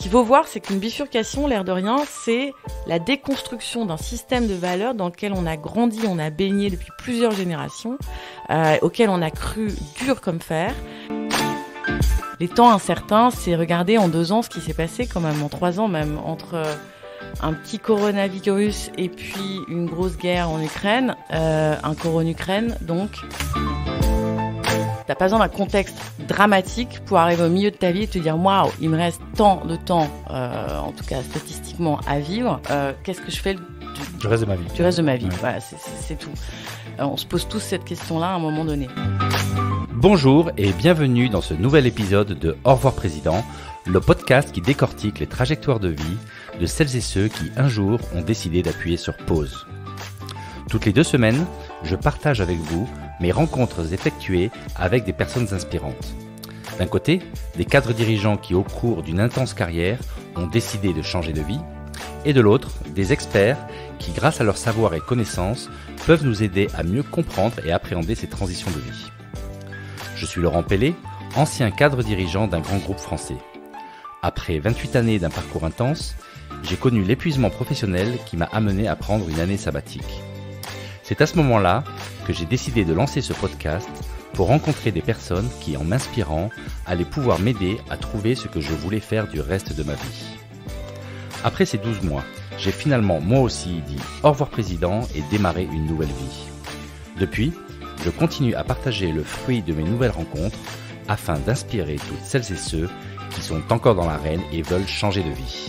qu'il faut voir, c'est qu'une bifurcation, l'air de rien, c'est la déconstruction d'un système de valeurs dans lequel on a grandi, on a baigné depuis plusieurs générations, auquel on a cru dur comme fer. Les temps incertains, c'est regarder en 2 ans ce qui s'est passé, quand même en 3 ans même, entre un petit coronavirus et puis une grosse guerre en Ukraine, un corona-Ukraine, donc... T'as pas besoin d'un contexte dramatique pour arriver au milieu de ta vie et te dire « Waouh, il me reste tant de temps, en tout cas statistiquement, à vivre. Qu'est-ce que je fais du reste de ma vie ?» Du reste de ma vie, ouais. Voilà, c'est tout. On se pose tous cette question-là à un moment donné. Bonjour et bienvenue dans ce nouvel épisode de Au revoir Président, le podcast qui décortique les trajectoires de vie de celles et ceux qui, un jour, ont décidé d'appuyer sur pause. Toutes les 2 semaines, je partage avec vous mes rencontres effectuées avec des personnes inspirantes. D'un côté, des cadres dirigeants qui, au cours d'une intense carrière, ont décidé de changer de vie, et de l'autre, des experts qui, grâce à leur savoir et connaissances, peuvent nous aider à mieux comprendre et appréhender ces transitions de vie. Je suis Laurent Pellet, ancien cadre dirigeant d'un grand groupe français. Après 28 années d'un parcours intense, j'ai connu l'épuisement professionnel qui m'a amené à prendre une année sabbatique. C'est à ce moment-là que j'ai décidé de lancer ce podcast pour rencontrer des personnes qui, en m'inspirant, allaient pouvoir m'aider à trouver ce que je voulais faire du reste de ma vie. Après ces 12 mois, j'ai finalement moi aussi dit au revoir président et démarré une nouvelle vie. Depuis, je continue à partager le fruit de mes nouvelles rencontres afin d'inspirer toutes celles et ceux qui sont encore dans l'arène et veulent changer de vie.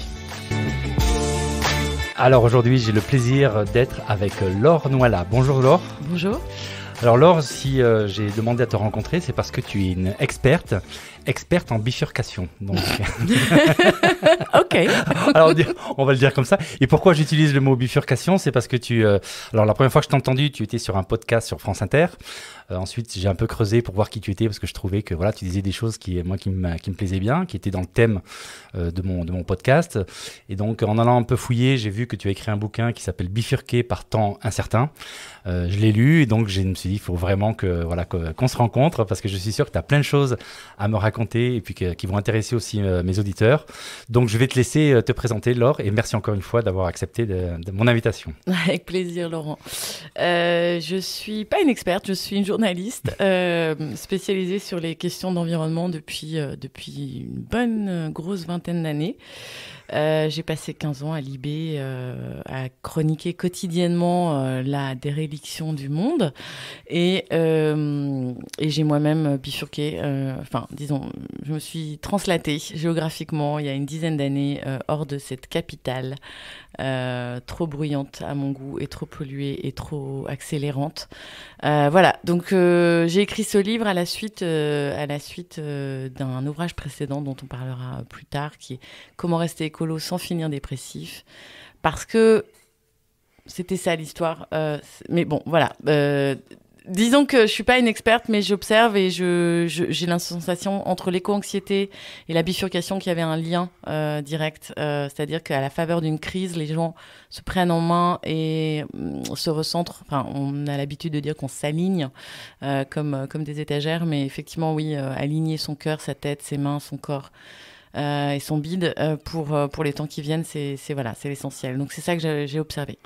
Alors aujourd'hui, j'ai le plaisir d'être avec Laure Noila. Bonjour Laure. Bonjour. Alors Laure, si j'ai demandé à te rencontrer, c'est parce que tu es une experte en bifurcation. Donc... Ok. Alors on va le dire comme ça. Et pourquoi j'utilise le mot bifurcation, c'est parce que alors la première fois que je t'ai entendu, tu étais sur un podcast sur France Inter. Ensuite, j'ai un peu creusé pour voir qui tu étais parce que je trouvais que voilà, tu disais des choses qui me plaisaient bien, qui étaient dans le thème de mon podcast. Et donc, en allant un peu fouiller, j'ai vu que tu as écrit un bouquin qui s'appelle Bifurquer par temps incertain. Je l'ai lu et donc je me suis dit, il faut vraiment qu'on se rencontre parce que je suis sûr que tu as plein de choses à me raconter et puis qui vont intéresser aussi mes auditeurs. Donc, je vais te laisser te présenter, Laure, et merci encore une fois d'avoir accepté de mon invitation. Avec plaisir, Laurent. Je suis pas une experte, je suis une journaliste spécialisée sur les questions d'environnement depuis une bonne grosse vingtaine d'années. J'ai passé 15 ans à Libé à chroniquer quotidiennement la déréliction du monde et j'ai moi-même bifurqué, disons, je me suis translatée géographiquement il y a une dizaine d'années hors de cette capitale trop bruyante à mon goût et trop polluée et trop accélérante. Voilà, donc j'ai écrit ce livre à la suite d'un ouvrage précédent dont on parlera plus tard, qui est Comment rester écolo sans finir dépressif, parce que c'était ça l'histoire. Mais bon, voilà. Disons que je suis pas une experte, mais j'observe et j'ai la sensation entre l'éco-anxiété et la bifurcation qu'il y avait un lien direct. C'est-à-dire qu'à la faveur d'une crise, les gens se prennent en main et se recentrent. Enfin, on a l'habitude de dire qu'on s'aligne comme des étagères, mais effectivement, oui, aligner son cœur, sa tête, ses mains, son corps et son bide pour les temps qui viennent, c'est l'essentiel. Donc c'est ça que j'ai observé.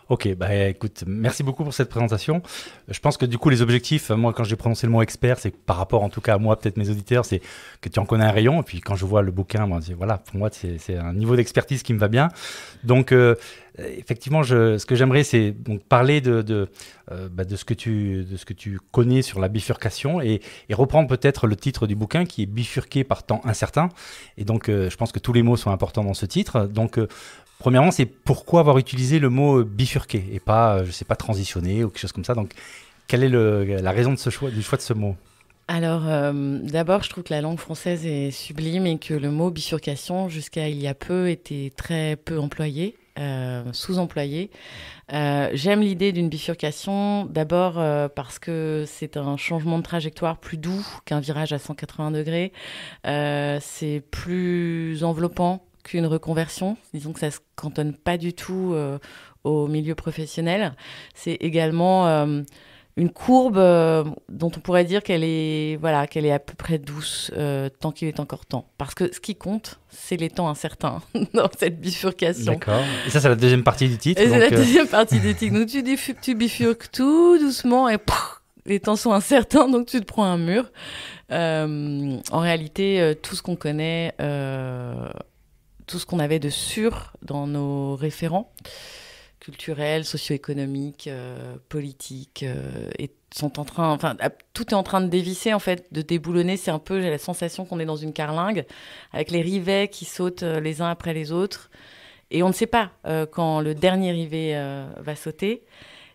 Ok, bah écoute, merci beaucoup pour cette présentation. Je pense que du coup, les objectifs, moi, quand j'ai prononcé le mot expert, c'est par rapport, en tout cas à moi, peut-être mes auditeurs, c'est que tu en connais un rayon. Et puis quand je vois le bouquin, moi, voilà, pour moi, c'est un niveau d'expertise qui me va bien. Donc, effectivement, ce que j'aimerais, c'est donc parler de ce que tu connais sur la bifurcation et reprendre peut-être le titre du bouquin qui est Bifurquer par temps incertain. Et donc, je pense que tous les mots sont importants dans ce titre. Donc, premièrement, c'est pourquoi avoir utilisé le mot bifurquer et pas, je sais pas, transitionner ou quelque chose comme ça. Donc, quelle est la raison du choix de ce mot ? Alors, d'abord, je trouve que la langue française est sublime et que le mot bifurcation, jusqu'à il y a peu, était très peu employé, sous-employé. J'aime l'idée d'une bifurcation, d'abord parce que c'est un changement de trajectoire plus doux qu'un virage à 180 degrés. C'est plus enveloppant qu'une reconversion. Disons que ça ne se cantonne pas du tout au milieu professionnel. C'est également une courbe dont on pourrait dire qu'elle est à peu près douce tant qu'il est encore temps. Parce que ce qui compte, c'est les temps incertains dans cette bifurcation. D'accord. Et ça, c'est la deuxième partie du titre. Et c'est la deuxième partie du titre. Donc tu bifurques tout doucement et les temps sont incertains, donc tu te prends un mur. En réalité, tout ce qu'on connaît, tout ce qu'on avait de sûr dans nos référents, culturels, socio-économiques, politiques, tout est en train de dévisser, en fait, de déboulonner. C'est un peu, j'ai la sensation qu'on est dans une carlingue, avec les rivets qui sautent les uns après les autres. Et on ne sait pas quand le dernier rivet va sauter.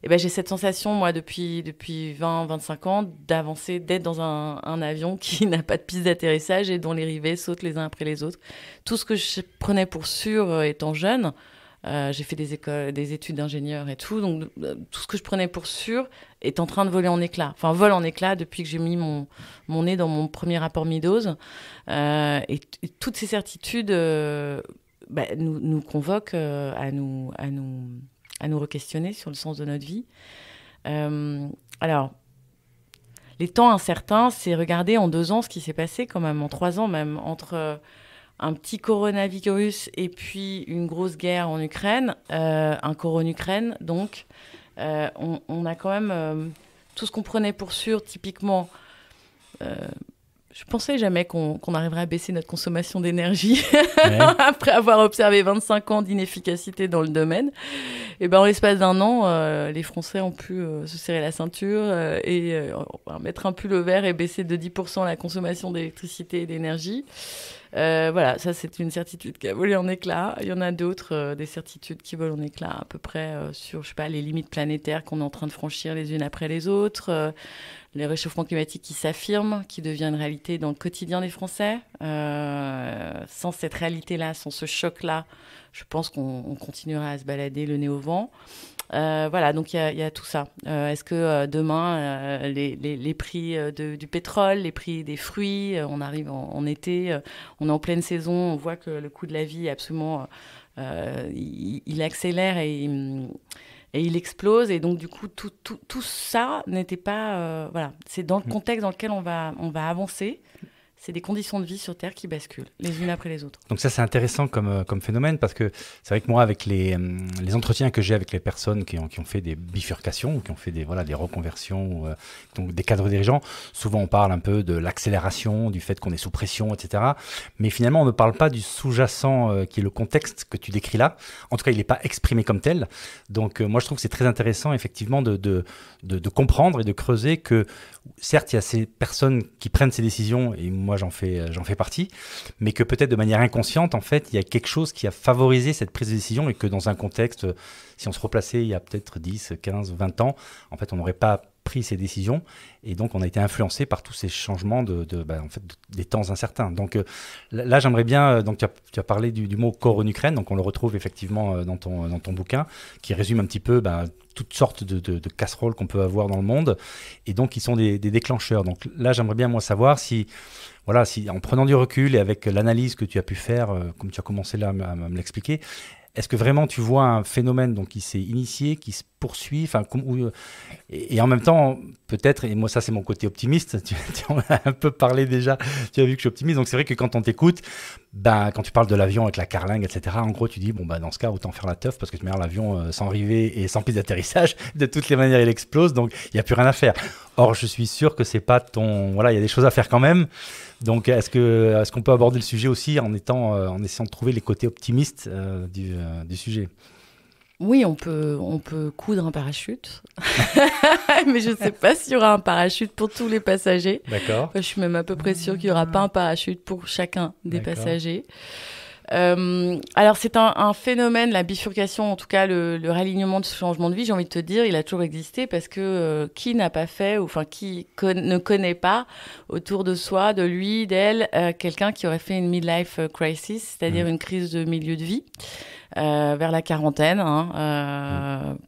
Et ben, j'ai cette sensation, moi, depuis 20-25 ans, d'avancer, d'être dans un avion qui n'a pas de piste d'atterrissage et dont les rivets sautent les uns après les autres. Tout ce que je prenais pour sûr étant jeune, j'ai fait des études d'ingénieur et tout, donc tout ce que je prenais pour sûr est en train de voler en éclats. Enfin, vole en éclats depuis que j'ai mis mon nez dans mon premier rapport mi-dose. Et toutes ces certitudes nous convoquent à nous re-questionner sur le sens de notre vie. Alors, les temps incertains, c'est regarder en 2 ans ce qui s'est passé, quand même en 3 ans même, entre un petit coronavirus et puis une grosse guerre en Ukraine, un Ukraine, donc on a quand même tout ce qu'on prenait pour sûr, typiquement. Je pensais jamais qu'on arriverait à baisser notre consommation d'énergie après avoir observé 25 ans d'inefficacité dans le domaine. Et ben, en l'espace d'1 an, les Français ont pu se serrer la ceinture et mettre un pull au vert et baisser de 10% la consommation d'électricité et d'énergie. Voilà, ça c'est une certitude qui a volé en éclats. Il y en a d'autres, des certitudes qui volent en éclats à peu près sur, je sais pas, les limites planétaires qu'on est en train de franchir les unes après les autres, les réchauffements climatiques qui s'affirment, qui deviennent une réalité dans le quotidien des Français. Sans cette réalité-là, sans ce choc-là, je pense qu'on continuera à se balader le nez au vent. Voilà, donc il y a tout ça. Est-ce que demain, les prix du pétrole, les prix des fruits, on arrive en été, on est en pleine saison, on voit que le coût de la vie, absolument, il accélère et il explose. Et donc, du coup, tout ça n'était pas... voilà, c'est dans le contexte dans lequel on va avancer. C'est des conditions de vie sur Terre qui basculent, les unes après les autres. Donc ça, c'est intéressant comme phénomène, parce que c'est vrai que moi, avec les entretiens que j'ai avec les personnes qui ont fait des bifurcations, ou qui ont fait des reconversions, donc des cadres dirigeants, souvent on parle un peu de l'accélération, du fait qu'on est sous pression, etc. Mais finalement, on ne parle pas du sous-jacent qui est le contexte que tu décris là. En tout cas, il n'est pas exprimé comme tel. Donc moi, je trouve que c'est très intéressant, effectivement, de comprendre et de creuser que, certes, il y a ces personnes qui prennent ces décisions, et moi j'en fais partie, mais que peut-être de manière inconsciente, en fait, il y a quelque chose qui a favorisé cette prise de décision, et que dans un contexte, si on se replaçait il y a peut-être 10, 15, 20 ans, en fait, on n'aurait pas pris ces décisions, et donc on a été influencé par tous ces changements des temps incertains. Donc là, j'aimerais bien, donc tu as parlé du mot corps en Ukraine, donc on le retrouve effectivement dans ton bouquin, qui résume un petit peu toutes sortes de casseroles qu'on peut avoir dans le monde, et donc qui sont des déclencheurs. Donc là, j'aimerais bien, moi, savoir si, en prenant du recul et avec l'analyse que tu as pu faire, comme tu as commencé là à me l'expliquer, est-ce que vraiment tu vois un phénomène donc, qui s'est initié, qui se poursuit, et en même temps, peut-être, et moi ça c'est mon côté optimiste, tu en as un peu parlé déjà, tu as vu que je suis optimiste, donc c'est vrai que quand on t'écoute, quand tu parles de l'avion avec la carlingue, etc., en gros tu dis, dans ce cas, autant faire la teuf, parce que tu mets l'avion sans rivet et sans piste d'atterrissage, de toutes les manières il explose, donc il n'y a plus rien à faire. Or, je suis sûr que c'est pas ton... Voilà, il y a des choses à faire quand même. Donc, est-ce qu'on peut aborder le sujet aussi en essayant de trouver les côtés optimistes du sujet? Oui, on peut coudre un parachute, mais je ne sais pas s'il y aura un parachute pour tous les passagers. D'accord. Je suis même à peu près sûre qu'il n'y aura pas un parachute pour chacun des passagers. Alors, c'est un phénomène, la bifurcation, en tout cas le réalignement de ce changement de vie, j'ai envie de te dire, il a toujours existé parce que qui n'a pas fait, qui ne connaît pas autour de soi, de lui, d'elle, quelqu'un qui aurait fait une midlife crisis, c'est-à-dire une crise de milieu de vie. Vers la quarantaine,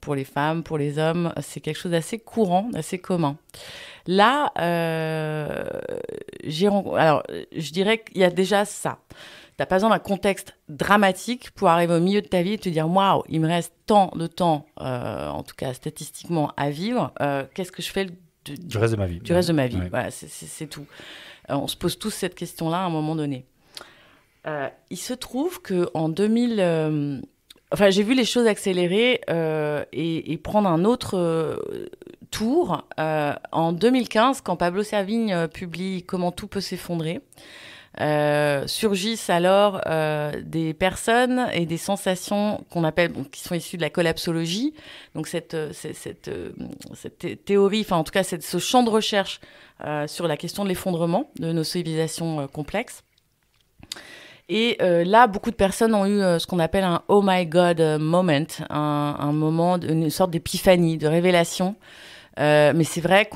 pour les femmes, pour les hommes, c'est quelque chose d'assez courant, d'assez commun. Là, je dirais qu'il y a déjà ça. T'as pas besoin d'un contexte dramatique pour arriver au milieu de ta vie et te dire waouh, il me reste tant de temps, en tout cas statistiquement, à vivre. Qu'est-ce que je fais du reste de ma vie. Du reste de ma vie. Ouais. Voilà, c'est tout. On se pose tous cette question-là à un moment donné. Il se trouve qu'en 2000... j'ai vu les choses accélérer et prendre un autre tour. En 2015, quand Pablo Servigne publie « Comment tout peut s'effondrer », surgissent alors des personnes et des sensations qu'on appelle, qui sont issues de la collapsologie. Donc cette théorie, enfin en tout cas ce champ de recherche sur la question de l'effondrement de nos civilisations complexes. Et là, beaucoup de personnes ont eu ce qu'on appelle un « oh my God » moment, un moment, une sorte d'épiphanie, de révélation. Mais c'est vrai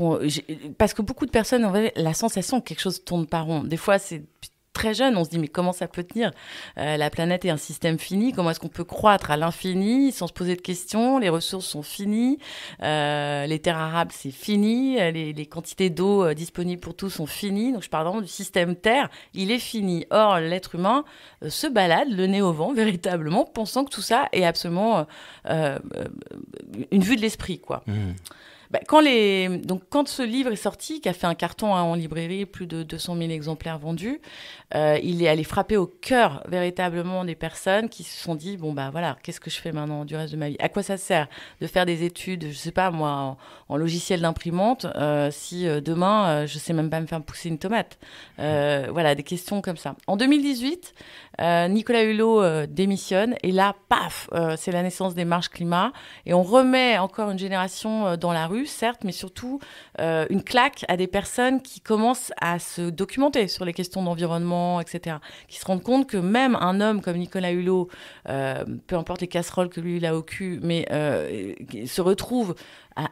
parce que beaucoup de personnes ont la sensation que quelque chose tourne pas rond. Des fois, c'est très jeune, on se dit mais comment ça peut tenir ? La planète est un système fini, comment est-ce qu'on peut croître à l'infini sans se poser de questions ? Les ressources sont finies, les terres arables c'est fini, les quantités d'eau disponibles pour tous sont finies. Donc je parle vraiment du système Terre, il est fini. Or l'être humain se balade le nez au vent véritablement, pensant que tout ça est absolument une vue de l'esprit, quoi. Quand ce livre est sorti, qui a fait un carton en librairie, plus de 200 000 exemplaires vendus, il est allé frapper au cœur véritablement des personnes qui se sont dit voilà, qu'est-ce que je fais maintenant du reste de ma vie ? À quoi ça sert de faire des études, je sais pas moi, en logiciel d'imprimante, si demain je sais même pas me faire pousser une tomate ? Voilà, des questions comme ça. En 2018, Nicolas Hulot démissionne et là, paf, c'est la naissance des marches climat et on remet encore une génération dans la rue, certes, mais surtout une claque à des personnes qui commencent à se documenter sur les questions d'environnement, etc. Qui se rendent compte que même un homme comme Nicolas Hulot, peu importe les casseroles que lui il a au cul, mais se retrouve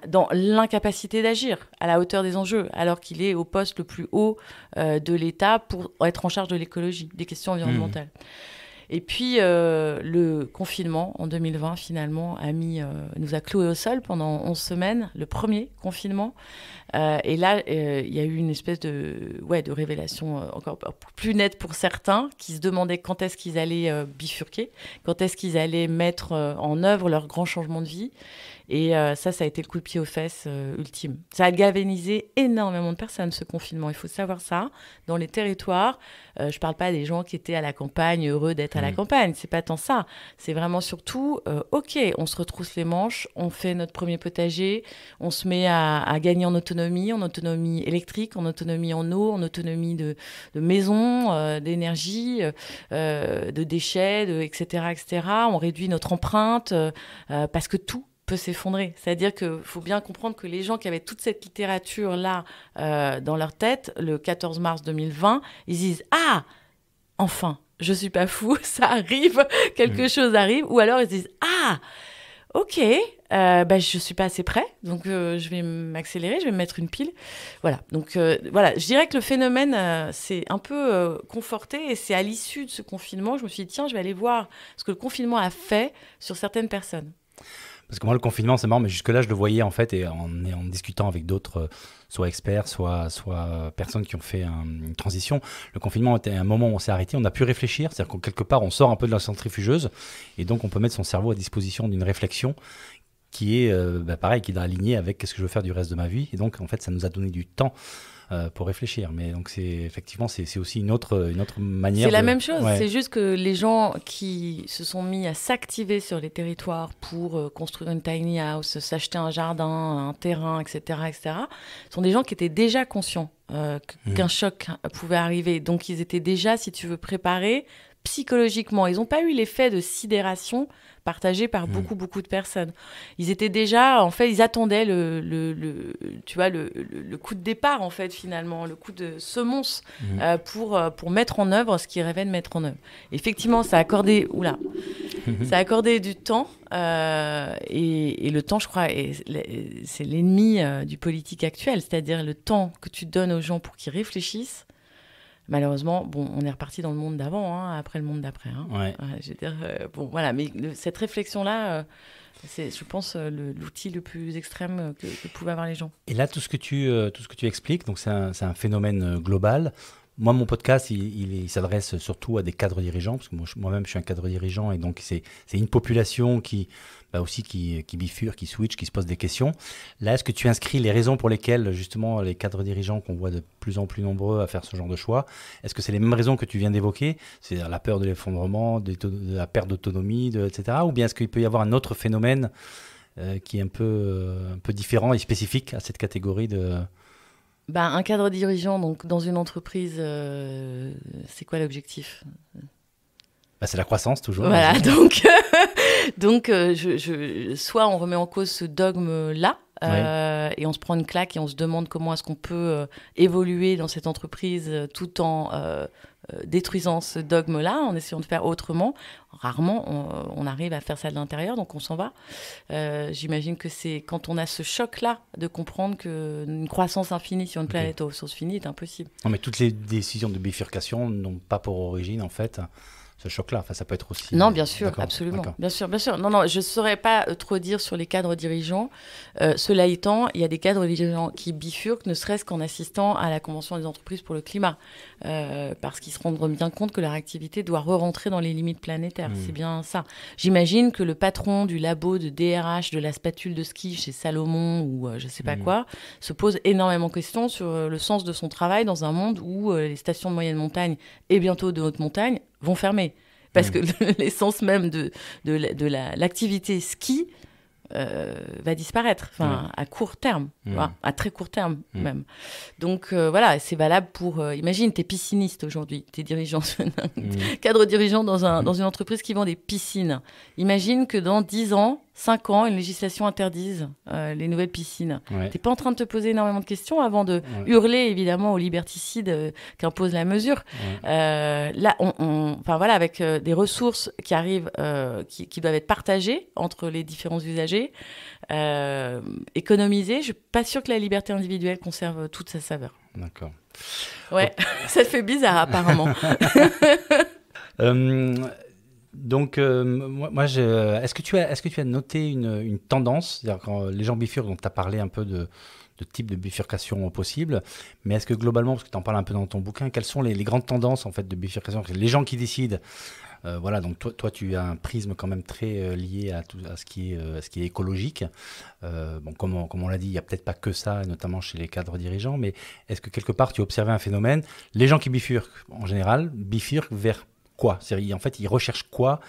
dans l'incapacité d'agir à la hauteur des enjeux, alors qu'il est au poste le plus haut de l'État pour être en charge de l'écologie, des questions environnementales. Et puis, le confinement, en 2020, finalement, nous a cloués au sol pendant 11 semaines, le premier confinement. Et là, il y a eu une espèce de révélation encore plus nette pour certains, qui se demandaient quand est-ce qu'ils allaient bifurquer, quand est-ce qu'ils allaient mettre en œuvre leur grand changement de vie. Et ça a été le coup de pied aux fesses ultime. Ça a galvanisé énormément de personnes, ce confinement. Il faut savoir ça. Dans les territoires, je ne parle pas des gens qui étaient à la campagne, heureux d'être à la campagne. C'est pas tant ça. C'est vraiment surtout, OK, on se retrousse les manches, on fait notre premier potager, on se met à gagner en autonomie électrique, en autonomie en eau, en autonomie de maison, d'énergie, de déchets, etc., etc. On réduit notre empreinte parce que tout peut s'effondrer. C'est-à-dire qu'il faut bien comprendre que les gens qui avaient toute cette littérature-là dans leur tête, le 14 mars 2020, ils disent « Ah, enfin, je suis pas fou, ça arrive, quelque chose arrive. » Ou alors ils disent « Ah, ok, je suis pas assez prêt, donc je vais m'accélérer, je vais me mettre une pile. » Voilà, donc voilà, je dirais que le phénomène s'est un peu conforté et c'est à l'issue de ce confinement, je me suis dit « Tiens, je vais aller voir ce que le confinement a fait sur certaines personnes. » Parce que moi, le confinement, c'est marrant, mais jusque-là, je le voyais en fait, et en discutant avec d'autres, soit experts, soit personnes qui ont fait une transition. Le confinement était un moment où on s'est arrêté, on a pu réfléchir, c'est-à-dire que quelque part, on sort un peu de la centrifugeuse, et donc on peut mettre son cerveau à disposition d'une réflexion qui est, pareil, qui est alignée avec qu'est-ce que je veux faire du reste de ma vie. Et donc, en fait, ça nous a donné du temps pour réfléchir. Mais donc, effectivement, c'est aussi une autre manière. C'est la même chose. Ouais. C'est juste que les gens qui se sont mis à s'activer sur les territoires pour construire une tiny house, s'acheter un jardin, un terrain, etc., sont des gens qui étaient déjà conscients qu'un choc pouvait arriver. Donc, ils étaient déjà, si tu veux, préparés psychologiquement. Ils n'ont pas eu l'effet de sidération partagé par beaucoup de personnes. Ils étaient déjà, en fait, ils attendaient le coup de départ, en fait, finalement, le coup de semonce pour mettre en œuvre ce qu'ils rêvaient de mettre en œuvre. Effectivement, ça a accordé du temps, et le temps, je crois, c'est l'ennemi du politique actuel, c'est-à-dire le temps que tu donnes aux gens pour qu'ils réfléchissent. Malheureusement, on est reparti dans le monde d'avant, après le monde d'après. Je veux dire, voilà, mais cette réflexion-là, c'est, je pense, l'outil le plus extrême que pouvaient avoir les gens. Et là, tout ce que tu expliques, donc c'est un phénomène global. moi, mon podcast, il s'adresse surtout à des cadres dirigeants, parce que moi-même, je suis un cadre dirigeant, et donc c'est une population qui bifurque, qui switch, qui se pose des questions. Là, est-ce que tu inscris les raisons pour lesquelles, justement, les cadres dirigeants qu'on voit de plus en plus nombreux à faire ce genre de choix, est-ce que c'est les mêmes raisons que tu viens d'évoquer, c'est-à-dire la peur de l'effondrement, de la perte d'autonomie, etc., ou bien est-ce qu'il peut y avoir un autre phénomène qui est un peu différent et spécifique à cette catégorie de... Un cadre dirigeant, donc dans une entreprise, c'est quoi l'objectif ? C'est la croissance, toujours. Voilà, donc soit on remet en cause ce dogme-là, et on se prend une claque et on se demande comment est-ce qu'on peut évoluer dans cette entreprise tout en détruisant ce dogme-là, en essayant de faire autrement. Rarement, on arrive à faire ça de l'intérieur, donc on s'en va. J'imagine que c'est quand on a ce choc-là de comprendre qu'une croissance infinie sur une planète aux ressources finies est impossible. Non, mais toutes les décisions de bifurcation n'ont pas pour origine, en fait, ce choc-là. Enfin, ça peut être aussi... Non, bien sûr, absolument. Bien sûr. Non, je ne saurais pas trop dire sur les cadres dirigeants. Cela étant, il y a des cadres dirigeants qui bifurquent, ne serait-ce qu'en assistant à la Convention des entreprises pour le climat. Parce qu'ils se rendent bien compte que leur activité doit re-rentrer dans les limites planétaires. C'est bien ça. J'imagine que le patron du labo de DRH de la spatule de ski chez Salomon ou je ne sais pas quoi se pose énormément de questions sur le sens de son travail dans un monde où les stations de moyenne montagne et bientôt de haute montagne vont fermer. Parce que l'essence même de l'activité ski va disparaître, à court terme, à très court terme même. Donc voilà, c'est valable pour... imagine, t'es pisciniste aujourd'hui, t'es dirigeant, cadre dirigeant dans une entreprise qui vend des piscines. Imagine que dans 10 ans, 5 ans, une législation interdise les nouvelles piscines. T'es pas en train de te poser énormément de questions avant de hurler évidemment au liberticide qu'impose la mesure. Là, voilà, avec des ressources qui arrivent, qui doivent être partagées entre les différents usagers, économisées, je suis pas sûre que la liberté individuelle conserve toute sa saveur. D'accord. Ouais, ça te fait bizarre apparemment. Donc, est-ce que tu as noté une tendance, c'est-à-dire quand les gens bifurquent, donc tu as parlé un peu de type de bifurcation possible, mais est-ce que globalement, parce que tu en parles un peu dans ton bouquin, quelles sont les grandes tendances en fait de bifurcation ? Les gens qui décident, voilà, donc toi tu as un prisme quand même très lié à ce qui est écologique. Comme on l'a dit, il n'y a peut-être pas que ça, notamment chez les cadres dirigeants, mais est-ce que quelque part tu as observé un phénomène ? Les gens qui bifurquent, en général, bifurquent vers quoi ? C'est-à-dire, en fait, ils recherchent quoi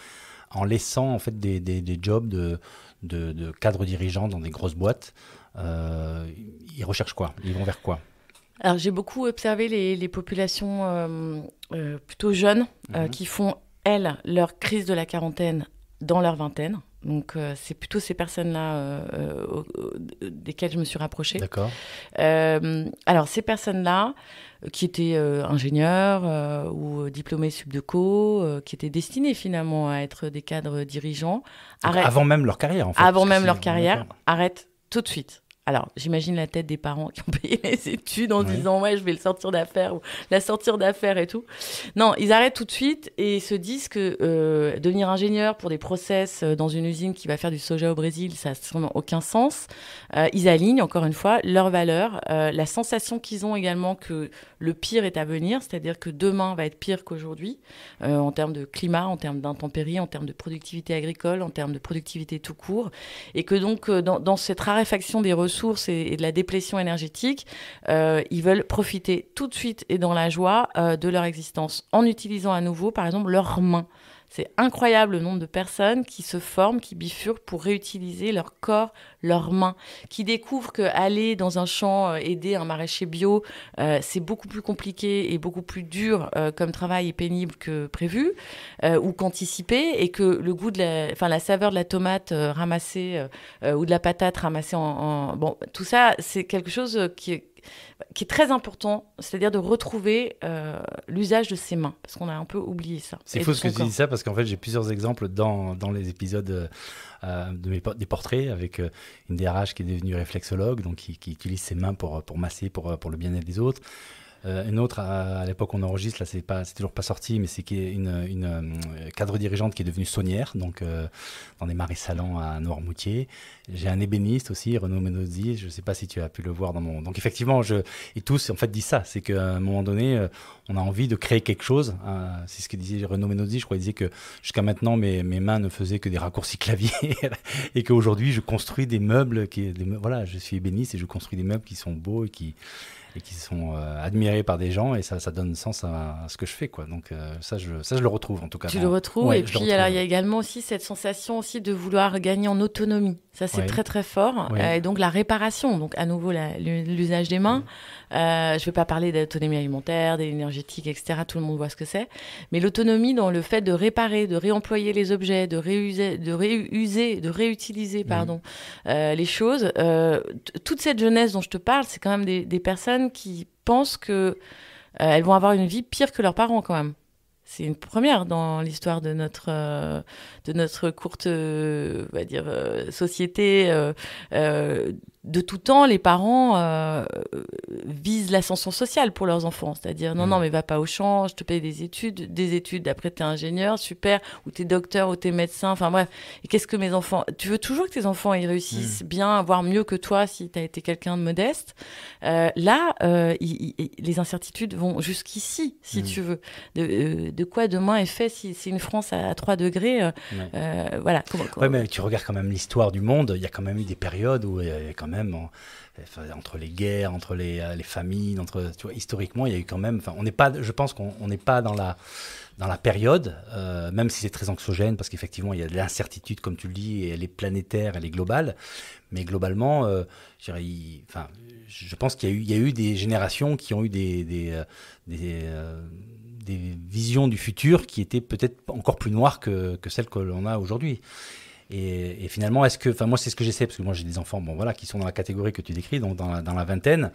en laissant en fait des jobs de cadres dirigeants dans des grosses boîtes ? Ils recherchent quoi ? Ils vont vers quoi ? Alors, j'ai beaucoup observé les populations plutôt jeunes qui font, elles, leur crise de la quarantaine dans leur vingtaine. Donc, c'est plutôt ces personnes-là desquelles je me suis rapprochée. D'accord. Alors, ces personnes-là, qui étaient ingénieurs ou diplômés subdeco, qui étaient destinés finalement à être des cadres dirigeants. Avant même leur carrière, en fait. Avant même leur carrière, arrêtent tout de suite. Alors, j'imagine la tête des parents qui ont payé les études en disant « Ouais, je vais le sortir d'affaires » ou « la sortir d'affaires » et tout. Non, ils arrêtent tout de suite et se disent que devenir ingénieur pour des process dans une usine qui va faire du soja au Brésil, ça n'a vraiment aucun sens. Ils alignent, encore une fois, leurs valeurs, la sensation qu'ils ont également que le pire est à venir, c'est-à-dire que demain va être pire qu'aujourd'hui, en termes de climat, en termes d'intempéries, en termes de productivité agricole, en termes de productivité tout court, et que donc, dans cette raréfaction des ressources et de la déplétion énergétique, ils veulent profiter tout de suite et dans la joie de leur existence en utilisant à nouveau, par exemple, leurs mains. C'est incroyable le nombre de personnes qui se forment, qui bifurquent pour réutiliser leur corps, leurs mains, qui découvrent qu'aller dans un champ, aider un maraîcher bio, c'est beaucoup plus compliqué et beaucoup plus dur comme travail et pénible que prévu ou qu'anticipé, et que le goût la saveur de la tomate ramassée ou de la patate ramassée Bon, tout ça, c'est quelque chose qui est très important, c'est-à-dire de retrouver l'usage de ses mains, parce qu'on a un peu oublié ça. C'est fou ce que tu dis ça, parce qu'en fait, j'ai plusieurs exemples dans les épisodes des portraits, avec une DRH qui est devenue réflexologue, donc qui utilise ses mains pour masser, pour le bien-être des autres. Une autre, à l'époque on enregistre, là c'est toujours pas sorti, mais c'est une cadre dirigeante qui est devenue saunière, donc dans des marais salants à Noirmoutier. J'ai un ébéniste aussi, Renaud Menozzi, je sais pas si tu as pu le voir dans mon... Donc effectivement, et tous en fait disent ça, c'est qu'à un moment donné, on a envie de créer quelque chose. C'est ce que disait Renaud Menozzi, je crois, il disait que jusqu'à maintenant mes mains ne faisaient que des raccourcis clavier et qu'aujourd'hui je construis des meubles, voilà, je suis ébéniste et je construis des meubles qui sont beaux et qui sont admirés par des gens, et ça donne sens à ce que je fais, quoi. Donc ça je le retrouve en tout cas. Tu le retrouves, ouais, et puis alors il y a également aussi cette sensation aussi de vouloir gagner en autonomie. Ça c'est très très fort. Et donc la réparation, donc à nouveau l'usage des mains. Je vais pas parler d'autonomie alimentaire, d'énergétique, etc. Tout le monde voit ce que c'est. Mais l'autonomie dans le fait de réparer, de réemployer les objets, de réutiliser, les choses. Toute cette jeunesse dont je te parle, c'est quand même des personnes qui pensent que elles vont avoir une vie pire que leurs parents quand même. C'est une première dans l'histoire de notre courte, on va dire, société. De tout temps, les parents visent l'ascension sociale pour leurs enfants. C'est-à-dire, non, mais va pas au champ, je te paye des études, après t'es ingénieur, super, ou t'es docteur, ou t'es médecin, enfin bref. Et qu'est-ce que mes enfants... Tu veux toujours que tes enfants ils réussissent bien, voire mieux que toi si t'as été quelqu'un de modeste. Là, les incertitudes vont jusqu'ici, si tu veux. De quoi demain est fait si c'est une France à 3 degrés voilà. Ouais, mais tu regardes quand même l'histoire du monde, il y a quand même eu des périodes où il y a quand même... entre les guerres, entre les famines, tu vois, historiquement, il y a eu quand même... je pense qu'on n'est pas dans la période, même si c'est très anxiogène, parce qu'effectivement, il y a de l'incertitude, comme tu le dis, et elle est planétaire, elle est globale. Mais globalement, je pense qu'il y a eu des générations qui ont eu des visions du futur qui étaient peut-être encore plus noires que celles que l'on a aujourd'hui. Et finalement, moi c'est ce que j'essaie, parce que moi j'ai des enfants, qui sont dans la catégorie que tu décris, donc dans la vingtaine.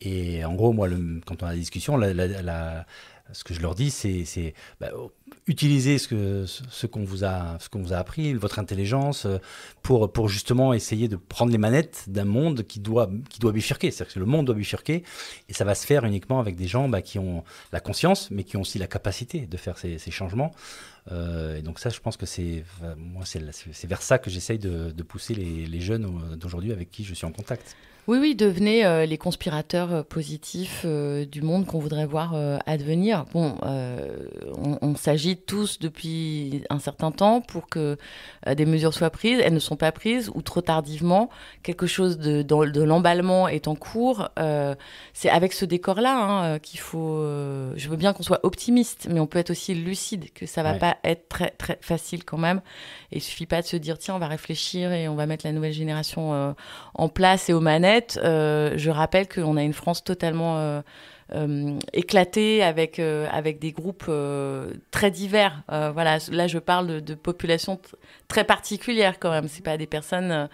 Et en gros, moi, quand on a la discussion, ce que je leur dis, c'est utiliser ce qu'on vous a appris, votre intelligence, pour justement essayer de prendre les manettes d'un monde qui doit bifurquer. C'est-à-dire que le monde doit bifurquer, et ça va se faire uniquement avec des gens qui ont la conscience, mais qui ont aussi la capacité de faire ces changements. Et donc ça, je pense que c'est vers ça que j'essaye de pousser les jeunes d'aujourd'hui avec qui je suis en contact. Oui, devenez les conspirateurs positifs du monde qu'on voudrait voir advenir. Bon, on s'agite tous depuis un certain temps pour que des mesures soient prises. Elles ne sont pas prises, ou trop tardivement. Quelque chose de l'emballement est en cours. C'est avec ce décor-là qu'il faut... je veux bien qu'on soit optimiste, mais on peut être aussi lucide, que ça ne va pas être très, très facile quand même. Et il ne suffit pas de se dire, tiens, on va réfléchir et on va mettre la nouvelle génération en place et aux manettes. Je rappelle qu'on a une France totalement éclatée avec des groupes très divers. Voilà, là, je parle de populations très particulières quand même. C'est pas des personnes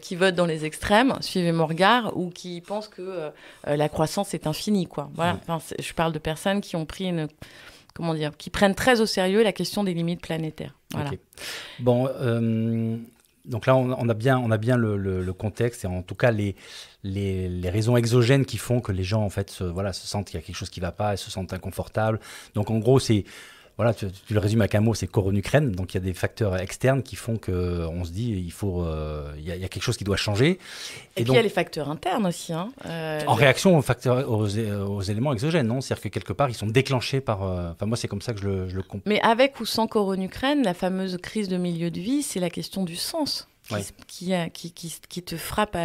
qui votent dans les extrêmes, suivez mon regard, ou qui pensent que la croissance est infinie, quoi. Voilà. Enfin, je parle de personnes qui ont pris qui prennent très au sérieux la question des limites planétaires. Voilà. Okay. Bon, donc là, on a bien le contexte, et en tout cas les raisons exogènes qui font que les gens en fait se sentent qu'il y a quelque chose qui ne va pas et se sentent inconfortables. Donc en gros, tu le résumes avec un mot, c'est corps en Ukraine. Donc il y a des facteurs externes qui font qu'on se dit il y a quelque chose qui doit changer. Et puis il y a les facteurs internes aussi. En réaction aux éléments exogènes, non ? C'est-à-dire que quelque part, ils sont déclenchés par... moi, c'est comme ça que je le comprends. Mais avec ou sans corps en Ukraine, la fameuse crise de milieu de vie, c'est la question du sens qui te frappe,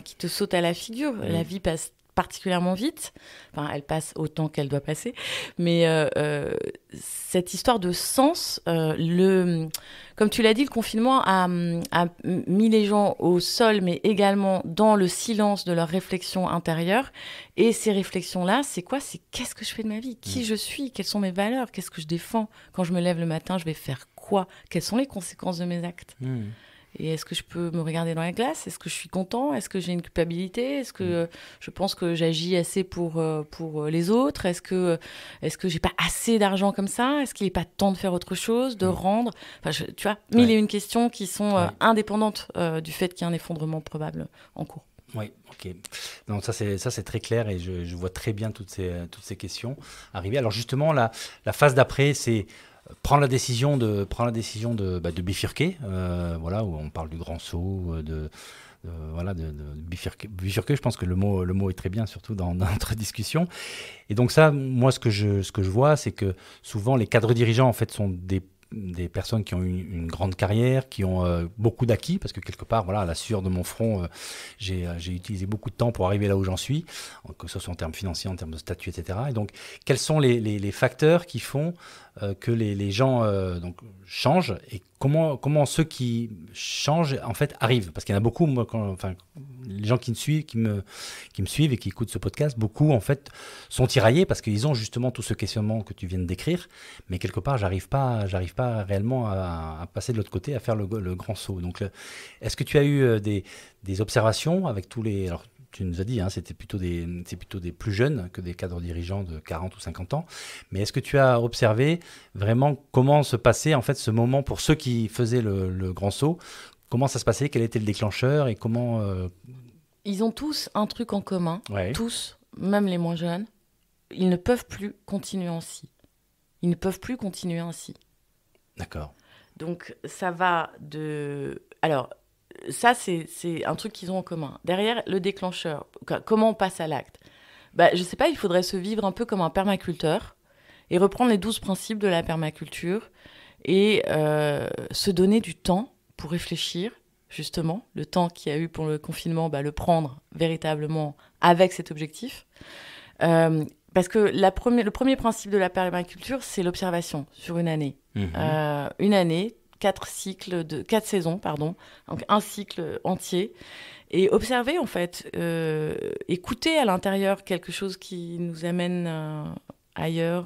qui te saute à la figure. La vie passe particulièrement vite. Enfin, elle passe autant qu'elle doit passer. Mais cette histoire de sens, comme tu l'as dit, le confinement a mis les gens au sol, mais également dans le silence de leurs réflexions intérieures. Et ces réflexions-là, c'est quoi ? C'est qu'est-ce que je fais de ma vie ? Qui je suis ? Quelles sont mes valeurs ? Qu'est-ce que je défends ? Quand je me lève le matin, je vais faire quoi ? Quelles sont les conséquences de mes actes ? Et est-ce que je peux me regarder dans la glace ? Est-ce que je suis content ? Est-ce que j'ai une culpabilité ? Est-ce que je pense que j'agis assez pour les autres ? Est-ce que j'ai pas assez d'argent comme ça ? Est-ce qu'il n'est pas temps de faire autre chose, de rendre ? Enfin, tu vois, mille et une questions qui sont indépendantes du fait qu'il y a un effondrement probable en cours. Oui, ok. Non, ça c'est très clair et je vois très bien toutes ces questions arriver. Alors justement, la phase d'après, c'est prendre la décision de bifurquer. Voilà, où on parle du grand saut, voilà, de bifurquer. Bifurquer, je pense que le mot est très bien, surtout dans notre discussion. Et donc ça, moi, ce que je vois, c'est que souvent les cadres dirigeants, en fait, sont des personnes qui ont une grande carrière, qui ont beaucoup d'acquis, parce que quelque part, voilà, à la sueur de mon front, j'ai utilisé beaucoup de temps pour arriver là où j'en suis, que ce soit en termes financiers, en termes de statut, etc. Et donc, quels sont les facteurs qui font que les gens donc, changent, et comment ceux qui changent, en fait, arrivent? Parce qu'il y en a beaucoup, moi, enfin, les gens qui me suivent et qui écoutent ce podcast, beaucoup, en fait, sont tiraillés parce qu'ils ont justement tout ce questionnement que tu viens de décrire, mais quelque part, j'arrive pas réellement à passer de l'autre côté, à faire le grand saut. Donc, est-ce que tu as eu des observations avec tous les... Alors, tu nous as dit, hein, c'est plutôt des plus jeunes que des cadres dirigeants de 40 ou 50 ans. Mais est-ce que tu as observé vraiment comment se passait en fait ce moment pour ceux qui faisaient le grand saut? Comment ça se passait? Quel était le déclencheur et comment... Ils ont tous un truc en commun, Ouais. tous, même les moins jeunes. Ils ne peuvent plus continuer ainsi. Ils ne peuvent plus continuer ainsi. D'accord. Donc, ça va de... Alors, ça, c'est un truc qu'ils ont en commun. Derrière, le déclencheur, comment on passe à l'acte? Je ne sais pas, il faudrait se vivre un peu comme un permaculteur et reprendre les 12 principes de la permaculture et se donner du temps pour réfléchir, justement. Le temps qu'il y a eu pour le confinement, le prendre véritablement avec cet objectif. Parce que le premier principe de la permaculture, c'est l'observation sur une année. Une année, 4 saisons, pardon, donc un cycle entier, et observer en fait, écouter à l'intérieur quelque chose qui nous amène ailleurs,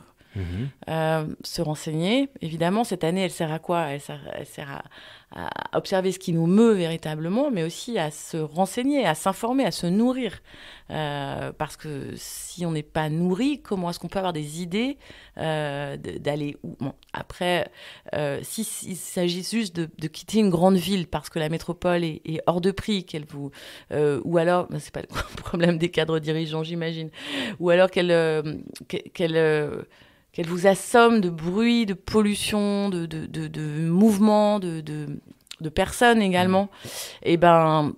se renseigner. Évidemment, cette année, elle sert à quoi? Elle sert à observer ce qui nous meut véritablement, mais aussi à se renseigner, à s'informer, à se nourrir. Parce que si on n'est pas nourri, comment est-ce qu'on peut avoir des idées d'aller où? Bon, après, s'il s'agit juste de quitter une grande ville parce que la métropole est hors de prix, ou alors, c'est pas le problème des cadres dirigeants, j'imagine, ou alors qu'elle vous assomme de bruit, de pollution, de mouvement, de personnes également, et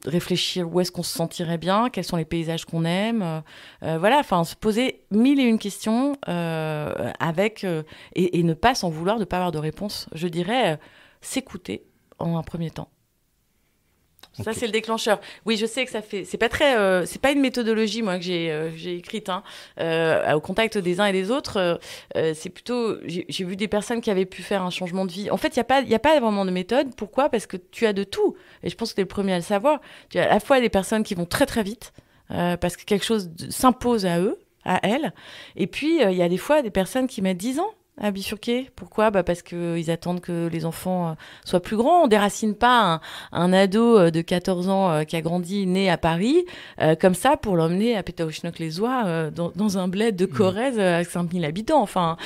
réfléchir où est-ce qu'on se sentirait bien, quels sont les paysages qu'on aime, voilà, enfin se poser 1001 questions et ne pas s'en vouloir de ne pas avoir de réponse. Je dirais s'écouter en un premier temps. Ça, c'est le déclencheur. Oui, je sais que ça fait... C'est pas une méthodologie, moi, que j'ai écrite, au contact des uns et des autres. C'est plutôt... J'ai vu des personnes qui avaient pu faire un changement de vie. En fait, il n'y a pas vraiment de méthode. Pourquoi? Parce que tu as de tout. Et je pense que tu es le premier à le savoir. Tu as à la fois des personnes qui vont très, très vite, parce que quelque chose s'impose à eux, à elles. Et puis, il y a des fois des personnes qui mettent 10 ans à bifurquer. Pourquoi? Parce qu'ils attendent que les enfants soient plus grands. On déracine pas un ado de 14 ans qui a grandi, né à Paris, comme ça, pour l'emmener à Pétaouchnok-les-Oies, dans un bled de Corrèze avec 5000 habitants. Enfin,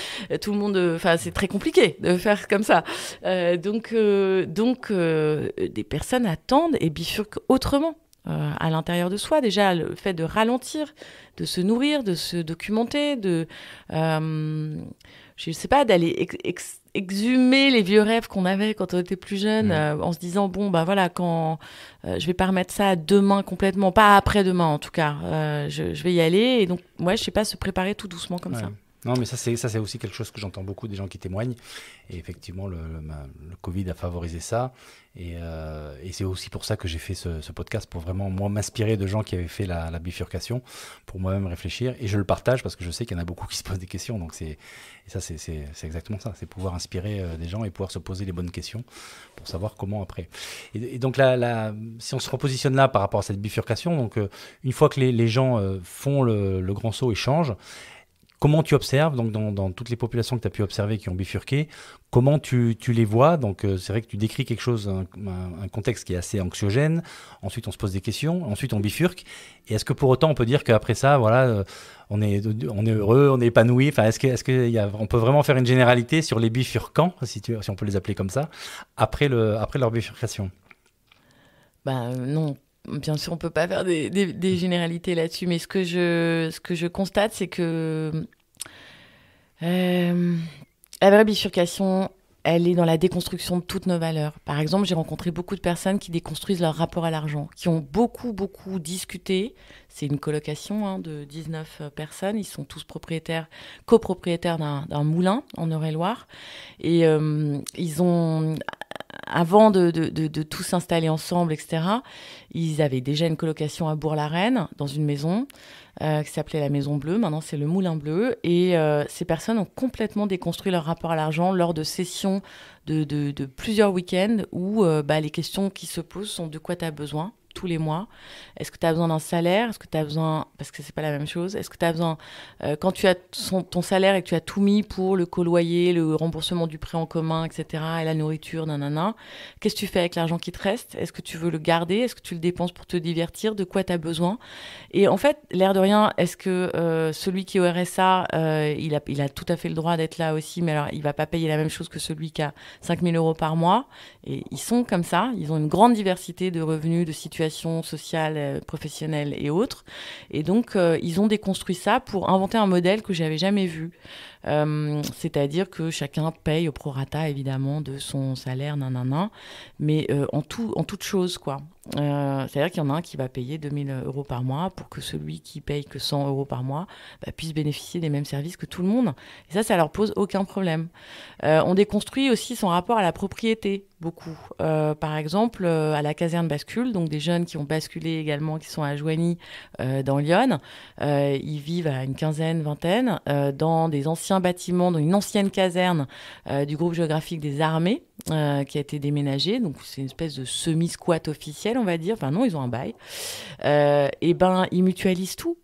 tout le monde... Enfin, c'est très compliqué de faire comme ça. Donc, des personnes attendent et bifurquent autrement. À l'intérieur de soi, déjà, le fait de ralentir, de se nourrir, de se documenter, je sais pas, d'aller exhumer les vieux rêves qu'on avait quand on était plus jeune, en se disant, bon, voilà, quand je vais pas remettre ça demain complètement, pas après-demain en tout cas, je vais y aller. Et donc, moi, je sais pas, se préparer tout doucement comme ça. Non, mais ça c'est aussi quelque chose que j'entends beaucoup des gens qui témoignent. Et effectivement, le Covid a favorisé ça. Et c'est aussi pour ça que j'ai fait ce podcast, pour vraiment, moi, m'inspirer de gens qui avaient fait la bifurcation, pour moi-même réfléchir. Et je le partage parce que je sais qu'il y en a beaucoup qui se posent des questions. Donc c'est exactement ça. C'est pouvoir inspirer des gens et pouvoir se poser les bonnes questions pour savoir comment après. Et donc, si on se repositionne là par rapport à cette bifurcation, donc une fois que les gens font le grand saut et changent, comment tu observes, donc dans toutes les populations que tu as pu observer qui ont bifurqué, comment tu les vois? Donc c'est vrai que tu décris quelque chose, un contexte qui est assez anxiogène. Ensuite, on se pose des questions. Ensuite, on bifurque. Et est-ce que pour autant, on peut dire qu'après ça, voilà, on est heureux, on est épanoui? Enfin, on peut vraiment faire une généralité sur les bifurcants, si on peut les appeler comme ça, après leur bifurcation? Non. bien sûr, on peut pas faire des généralités là-dessus, mais ce que je constate, c'est que la vraie bifurcation, elle est dans la déconstruction de toutes nos valeurs. Par exemple, j'ai rencontré beaucoup de personnes qui déconstruisent leur rapport à l'argent, qui ont beaucoup, beaucoup discuté. C'est une colocation de 19 personnes. Ils sont tous copropriétaires d'un moulin en Eure-et-Loire. Et ils ont, avant de tous s'installer ensemble, etc., ils avaient déjà une colocation à Bourg-la-Reine, dans une maison qui s'appelait la Maison Bleue. Maintenant, c'est le Moulin Bleu. Et ces personnes ont complètement déconstruit leur rapport à l'argent lors de sessions de plusieurs week-ends où les questions qui se posent sont de quoi tu as besoin tous les mois. Est-ce que tu as besoin d'un salaire? Est-ce que tu as besoin, parce que c'est pas la même chose, est-ce que tu as besoin, quand tu as ton salaire et que tu as tout mis pour le coloyer, le remboursement du prêt en commun, etc., et la nourriture, nanana, qu'est-ce que tu fais avec l'argent qui te reste? Est-ce que tu veux le garder? Est-ce que tu le dépenses pour te divertir? De quoi tu as besoin? Et en fait, l'air de rien, est-ce que celui qui est au RSA, il a tout à fait le droit d'être là aussi, mais alors il va pas payer la même chose que celui qui a 5 000 € par mois? Et ils sont comme ça, ils ont une grande diversité de revenus, de situations sociales, professionnelles et autres. Et donc, ils ont déconstruit ça pour inventer un modèle que j'avais jamais vu. C'est-à-dire que chacun paye au prorata, évidemment, de son salaire, mais en toute chose, quoi. C'est-à-dire qu'il y en a un qui va payer 2 000 € par mois pour que celui qui paye que 100 € par mois puisse bénéficier des mêmes services que tout le monde. Et ça leur pose aucun problème. On déconstruit aussi son rapport à la propriété, beaucoup. Par exemple, à la caserne Bascule, donc des jeunes qui ont basculé également, qui sont à Joigny, dans l'Yonne. Ils vivent à une quinzaine, vingtaine, dans des anciens bâtiments, dans une ancienne caserne du groupe géographique des armées, qui a été déménagée. Donc, c'est une espèce de semi-squat officiel, on va dire. Enfin, non, ils ont un bail. Ils mutualisent tout.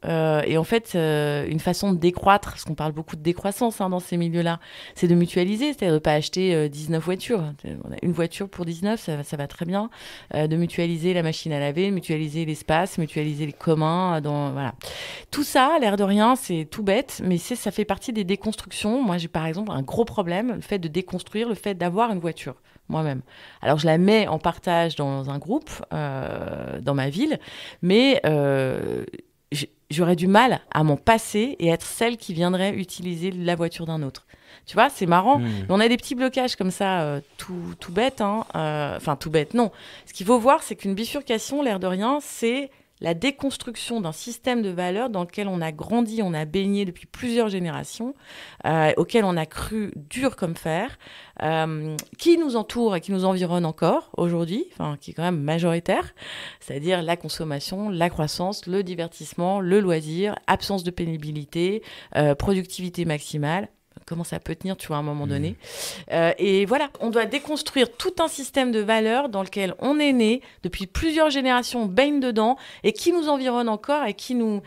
Et en fait, une façon de décroître, parce qu'on parle beaucoup de décroissance dans ces milieux-là, c'est de mutualiser, c'est-à-dire de ne pas acheter 19 voitures. On a une voiture pour 19, ça va très bien. De mutualiser la machine à laver, mutualiser l'espace, mutualiser les communs. Voilà. Tout ça, l'air de rien, c'est tout bête, mais ça fait partie des déconstructions. Moi, j'ai par exemple un gros problème, le fait de déconstruire, le fait d'avoir une voiture moi-même. Alors, je la mets en partage dans un groupe, dans ma ville, mais j'aurais du mal à m'en passer et être celle qui viendrait utiliser la voiture d'un autre. Tu vois, c'est marrant. Mais on a des petits blocages comme ça, tout bête. Enfin, tout bête, non. Ce qu'il faut voir, c'est qu'une bifurcation, l'air de rien, c'est la déconstruction d'un système de valeurs dans lequel on a grandi, on a baigné depuis plusieurs générations, auquel on a cru dur comme fer, qui nous entoure et qui nous environne encore aujourd'hui, qui est quand même majoritaire, c'est-à-dire la consommation, la croissance, le divertissement, le loisir, absence de pénibilité, productivité maximale. Comment ça peut tenir, tu vois, à un moment donné. Et voilà, on doit déconstruire tout un système de valeurs dans lequel on est né, depuis plusieurs générations, on baigne dedans, et qui nous environne encore et qui nous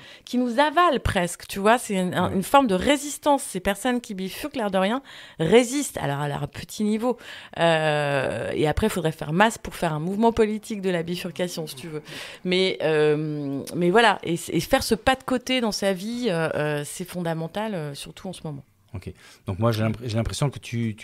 avale presque, tu vois. C'est une forme de résistance. Ces personnes qui bifurquent, l'air de rien, résistent, alors à leur petit niveau. Et après, il faudrait faire masse pour faire un mouvement politique de la bifurcation, si tu veux. Mais voilà, et faire ce pas de côté dans sa vie, c'est fondamental, surtout en ce moment. Ok. Donc moi j'ai l'impression que tu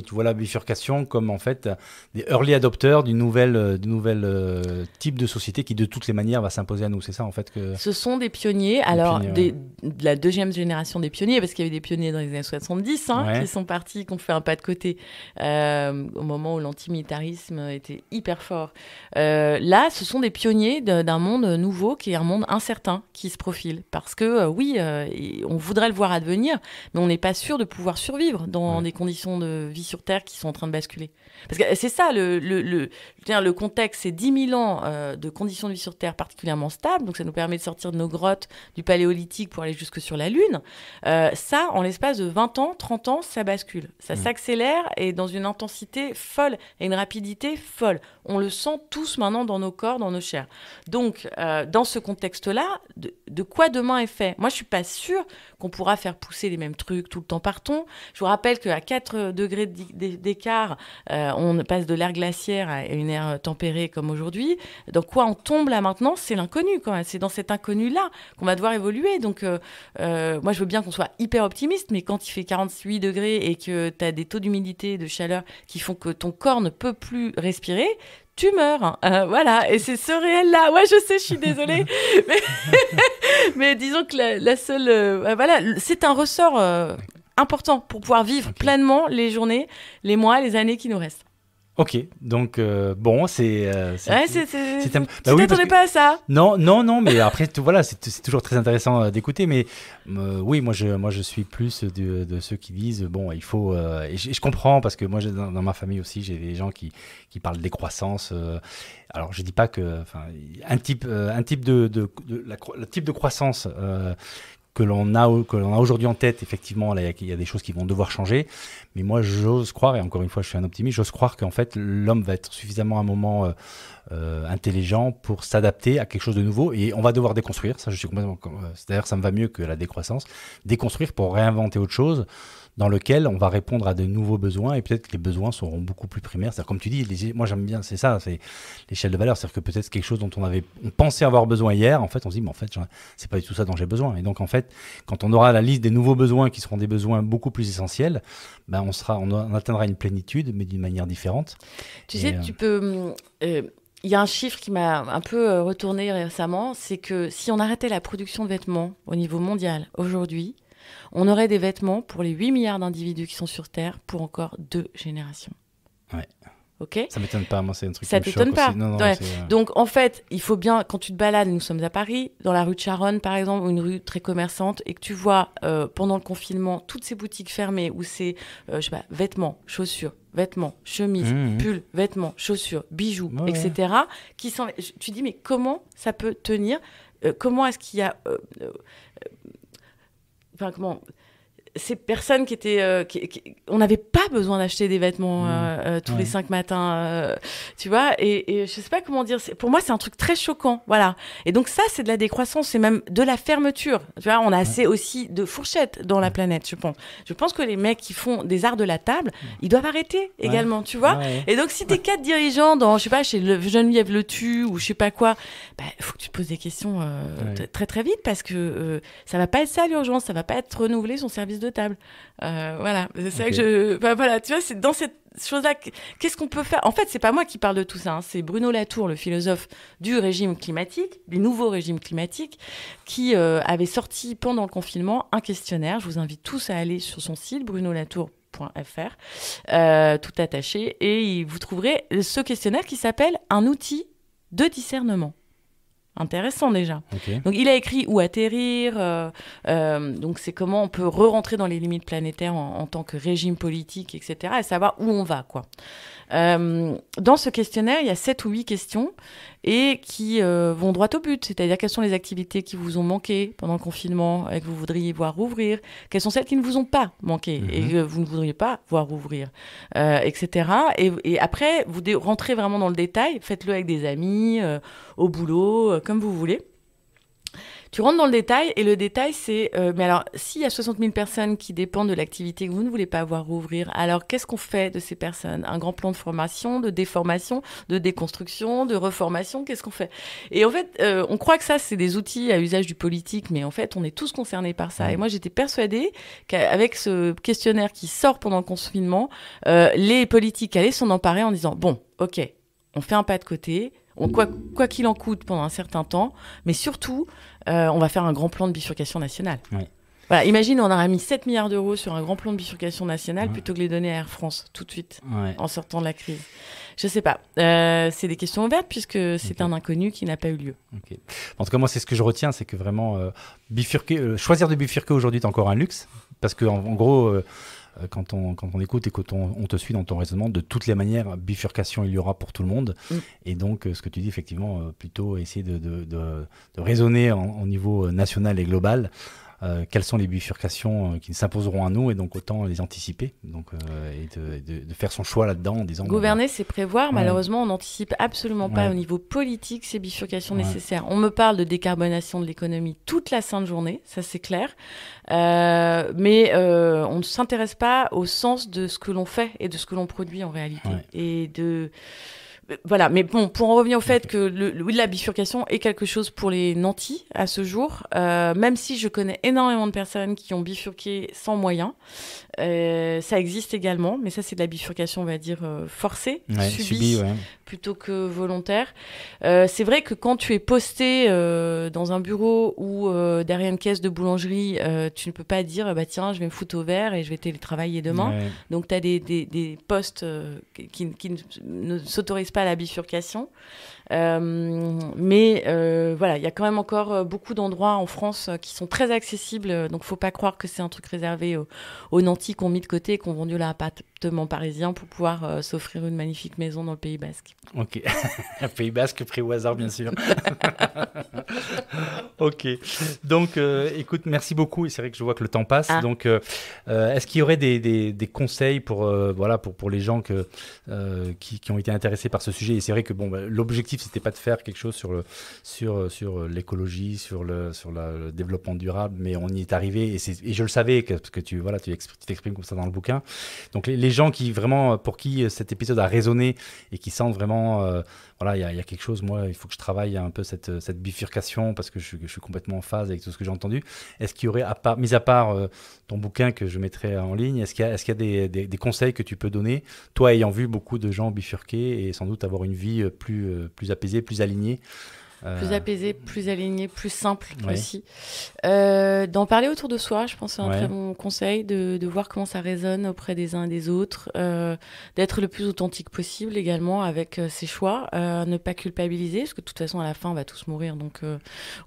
vois la bifurcation comme en fait des early adopters du nouvel type de société qui de toutes les manières va s'imposer à nous. C'est ça en fait que. Ce sont des pionniers. Alors de la deuxième génération des pionniers, parce qu'il y avait des pionniers dans les années 70 qui sont partis, qui ont fait un pas de côté au moment où l'antimilitarisme était hyper fort. Là, ce sont des pionniers d'un monde nouveau qui est un monde incertain qui se profile. Parce que on voudrait le voir advenir, mais on n'est pas sûr de pouvoir survivre dans des conditions de vie sur Terre qui sont en train de basculer. Parce que c'est ça, le contexte, c'est 10 000 ans de conditions de vie sur Terre particulièrement stables, donc ça nous permet de sortir de nos grottes du Paléolithique pour aller jusque sur la Lune. Ça, en l'espace de 20 ans, 30 ans, ça bascule. Ça s'accélère et dans une intensité folle et une rapidité folle. On le sent tous maintenant dans nos corps, dans nos chairs. Donc, dans ce contexte-là, de quoi demain est fait? Moi, je suis pas sûre qu'on pourra faire pousser les mêmes trucs tout le temps partout. Je vous rappelle qu'à 4 degrés d'écart, on passe de l'ère glaciaire à une ère tempérée comme aujourd'hui. Dans quoi on tombe là maintenant? C'est l'inconnu quand même. C'est dans cet inconnu-là qu'on va devoir évoluer. Donc, moi, je veux bien qu'on soit hyper optimiste, mais quand il fait 48 degrés et que tu as des taux d'humidité, de chaleur qui font que ton corps ne peut plus respirer, tu meurs. Voilà, et c'est ce réel-là. Ouais, je sais, je suis désolée. mais disons que la seule... voilà, c'est un ressort important pour pouvoir vivre pleinement les journées, les mois, les années qui nous restent. Ok, donc bon, Tu t'attendais pas à ça? Non, mais après, voilà, c'est toujours très intéressant d'écouter, mais oui, moi je suis plus de ceux qui disent, bon, il faut, et je comprends, parce que moi, dans ma famille aussi, j'ai des gens qui parlent de décroissance. Alors, je dis pas que, enfin, un type le type de croissance que l'on a aujourd'hui en tête, effectivement, là, il y a des choses qui vont devoir changer. Mais moi, j'ose croire, et encore une fois, je suis un optimiste, j'ose croire qu'en fait, l'homme va être suffisamment à un moment intelligent pour s'adapter à quelque chose de nouveau. Et on va devoir déconstruire. Ça, je suis complètement. C'est-à-dire, ça me va mieux que la décroissance. Déconstruire pour réinventer autre chose, dans lequel on va répondre à de nouveaux besoins, et peut-être que les besoins seront beaucoup plus primaires. C'est-à-dire, comme tu dis, moi j'aime bien, c'est ça, c'est l'échelle de valeur. C'est-à-dire que peut-être quelque chose dont on pensait avoir besoin hier, en fait, on se dit, mais en fait, c'est pas du tout ça dont j'ai besoin. Et donc, en fait, quand on aura la liste des nouveaux besoins qui seront des besoins beaucoup plus essentiels, ben, on atteindra une plénitude, mais d'une manière différente. Tu sais, tu peux... il y a un chiffre qui m'a un peu retourné récemment, c'est que si on arrêtait la production de vêtements au niveau mondial aujourd'hui, on aurait des vêtements pour les 8 milliards d'individus qui sont sur Terre pour encore 2 générations. Ouais. Ok ? Ça m'étonne pas, moi c'est un truc ça qui me t'étonne choque pas. aussi. Non, Ouais. Donc en fait, il faut bien, quand tu te balades, nous sommes à Paris, dans la rue de Charonne par exemple, ou une rue très commerçante, et que tu vois pendant le confinement toutes ces boutiques fermées où c'est, je sais pas, vêtements, chaussures, vêtements, chemises, pulls, vêtements, chaussures, bijoux, etc. Qui sont, tu dis mais comment ça peut tenir ? Comment est-ce qu'il y a comment ces personnes qui étaient... on n'avait pas besoin d'acheter des vêtements tous les 5 matins, tu vois, et je sais pas comment dire, pour moi c'est un truc très choquant, voilà. Et donc ça c'est de la décroissance, c'est même de la fermeture, tu vois, on a assez aussi de fourchettes dans la planète, je pense. Je pense que les mecs qui font des arts de la table, ils doivent arrêter également, tu vois. Et donc si t'es 4 dirigeants dans, je sais pas, chez Geneviève Le Tu ou je sais pas quoi, bah, faut que tu te poses des questions très très vite, parce que ça va pas être ça l'urgence, ça va pas être renouveler son service de table. Voilà, c'est ça que voilà, tu vois, c'est dans cette chose-là, qu'est-ce qu'on peut faire ? En fait, c'est pas moi qui parle de tout ça, hein, c'est Bruno Latour, le philosophe du régime climatique, du nouveau régime climatique, qui avait sorti pendant le confinement un questionnaire. Je vous invite tous à aller sur son site, brunolatour.fr, tout attaché, et vous trouverez ce questionnaire qui s'appelle « Un outil de discernement ». Intéressant déjà. Donc il a écrit Où atterrir, donc c'est comment on peut re-rentrer dans les limites planétaires en tant que régime politique, etc. et savoir où on va, quoi. Dans ce questionnaire, il y a 7 ou 8 questions et qui vont droit au but, c'est-à-dire quelles sont les activités qui vous ont manqué pendant le confinement et que vous voudriez voir rouvrir, quelles sont celles qui ne vous ont pas manqué et que vous ne voudriez pas voir rouvrir, etc. Et après, vous rentrez vraiment dans le détail, faites-le avec des amis, au boulot, comme vous voulez. Tu rentres dans le détail, et le détail, c'est... mais alors, s'il y a 60 000 personnes qui dépendent de l'activité que vous ne voulez pas voir rouvrir, alors qu'est-ce qu'on fait de ces personnes ? Un grand plan de formation, de déformation, de déconstruction, de reformation, qu'est-ce qu'on fait ? Et en fait, on croit que ça, c'est des outils à usage du politique, mais en fait, on est tous concernés par ça. Et moi, j'étais persuadée qu'avec ce questionnaire qui sort pendant le confinement, les politiques allaient s'en emparer en disant, bon, ok, on fait un pas de côté, quoi qu'il en coûte pendant un certain temps, mais surtout, on va faire un grand plan de bifurcation nationale. Voilà, imagine, on aurait mis 7 milliards d'euros sur un grand plan de bifurcation nationale plutôt que les donner à Air France tout de suite, en sortant de la crise. Je sais pas. C'est des questions ouvertes puisque c'est un inconnu qui n'a pas eu lieu. En tout cas, moi, c'est ce que je retiens, c'est que vraiment, choisir de bifurquer aujourd'hui est encore un luxe, parce que en gros... Quand on écoute et quand on te suit dans ton raisonnement, de toutes les manières, bifurcation il y aura pour tout le monde. Et donc, ce que tu dis, effectivement, plutôt essayer de raisonner au niveau national et global. Quelles sont les bifurcations qui s'imposeront à nous, et donc autant les anticiper, donc, et de faire son choix là-dedans en disant... Gouverner, c'est prévoir. Malheureusement, on n'anticipe absolument pas au niveau politique ces bifurcations nécessaires. On me parle de décarbonation de l'économie toute la sainte journée, ça c'est clair. Mais on ne s'intéresse pas au sens de ce que l'on fait et de ce que l'on produit en réalité. Et de... Voilà, mais bon, pour en revenir au fait que la bifurcation est quelque chose pour les nantis à ce jour, même si je connais énormément de personnes qui ont bifurqué sans moyens, ça existe également, mais ça c'est de la bifurcation, on va dire, forcée, subie, plutôt que volontaire. C'est vrai que quand tu es posté dans un bureau ou derrière une caisse de boulangerie, tu ne peux pas dire tiens, je vais me foutre au vert et je vais télétravailler demain. Ouais. Donc tu as des postes qui ne s'autorisent pas à la bifurcation. Mais voilà, il y a quand même encore beaucoup d'endroits en France qui sont très accessibles, donc faut pas croire que c'est un truc réservé aux nantis qu'on mis de côté et qu'on vendu l'appartement parisien pour pouvoir s'offrir une magnifique maison dans le Pays Basque. Ok, Pays Basque pris au hasard bien sûr. Ok, donc écoute, merci beaucoup, et c'est vrai que je vois que le temps passe, donc est-ce qu'il y aurait des conseils pour les gens qui ont été intéressés par ce sujet? Et c'est vrai que l'objectif c'était pas de faire quelque chose sur l'écologie, sur le développement durable, mais on y est arrivé, et je le savais parce que tu t'exprimes comme ça dans le bouquin. Donc les gens pour qui cet épisode a résonné et qui sentent vraiment il y a quelque chose, moi il faut que je travaille un peu cette bifurcation, parce que je suis complètement en phase avec tout ce que j'ai entendu. Est-ce qu'il y aurait, mis à part ton bouquin que je mettrai en ligne, est-ce qu'il y a des conseils que tu peux donner, toi ayant vu beaucoup de gens bifurquer et sans doute avoir une vie plus apaisée, plus alignée? Plus apaisé, plus aligné, plus simple aussi. D'en parler autour de soi, je pense que c'est un très bon conseil, de voir comment ça résonne auprès des uns et des autres, d'être le plus authentique possible également avec ses choix, ne pas culpabiliser, parce que de toute façon à la fin on va tous mourir, donc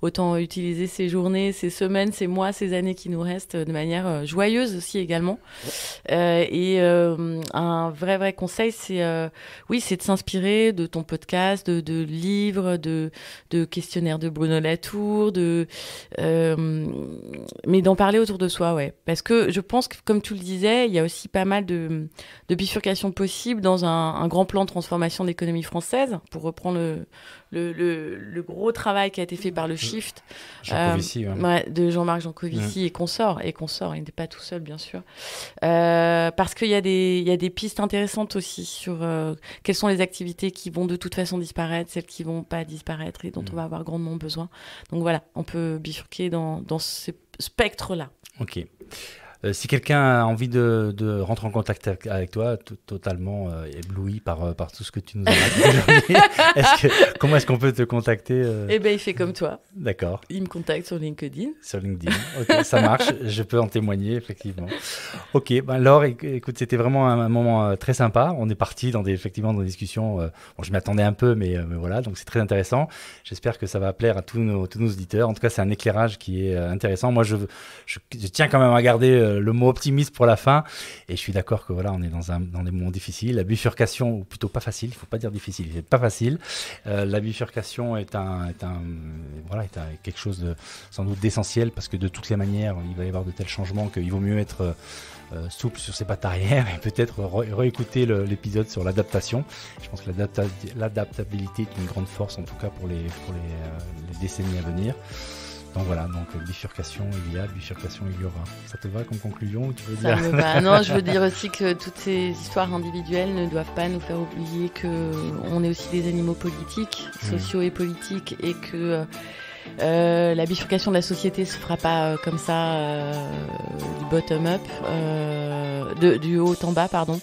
autant utiliser ces journées, ces semaines, ces mois, ces années qui nous restent de manière joyeuse aussi également. Et un vrai conseil, c'est de s'inspirer de ton podcast, de livres, de questionnaires de Bruno Latour, mais d'en parler autour de soi, parce que je pense que, comme tu le disais, il y a aussi pas mal de bifurcations possibles dans un grand plan de transformation de l'économie française, pour reprendre le gros travail qui a été fait par le Shift de Jean-Marc Jancovici et consorts, il n'était pas tout seul bien sûr, parce qu'il y a des pistes intéressantes aussi sur quelles sont les activités qui vont de toute façon disparaître, celles qui vont pas disparaître et dont on va avoir grandement besoin. Donc voilà, on peut bifurquer dans ce spectre-là. Ok. Si quelqu'un a envie de rentrer en contact avec toi, totalement ébloui par tout ce que tu nous as raconté, comment est-ce qu'on peut te contacter il fait comme toi. D'accord. Il me contacte sur LinkedIn. Sur LinkedIn, ok, ça marche, je peux en témoigner, effectivement. Ok, Laure, écoute, c'était vraiment un moment très sympa. On est parti dans des discussions, je m'y attendais un peu, mais voilà, donc c'est très intéressant. J'espère que ça va plaire à tous nos auditeurs. En tout cas, c'est un éclairage qui est intéressant. Moi, je tiens quand même à garder le mot optimiste pour la fin, et je suis d'accord que on est dans des moments difficiles. La bifurcation, ou plutôt pas facile, il faut pas dire difficile, c'est pas facile. La bifurcation est quelque chose de sans doute d'essentiel, parce que de toutes les manières il va y avoir de tels changements qu'il vaut mieux être souple sur ses pattes arrière et peut-être réécouter l'épisode sur l'adaptation. Je pense que l'adaptabilité est une grande force, en tout cas pour les décennies à venir. Donc voilà, bifurcation il y a, bifurcation il y aura. Ça te va comme conclusion, ou tu veux dire? Ça me va. Non, je veux dire aussi que toutes ces histoires individuelles ne doivent pas nous faire oublier qu'on est aussi des animaux politiques, sociaux et politiques, et que la bifurcation de la société se fera pas comme ça du bottom up, du haut en bas, pardon.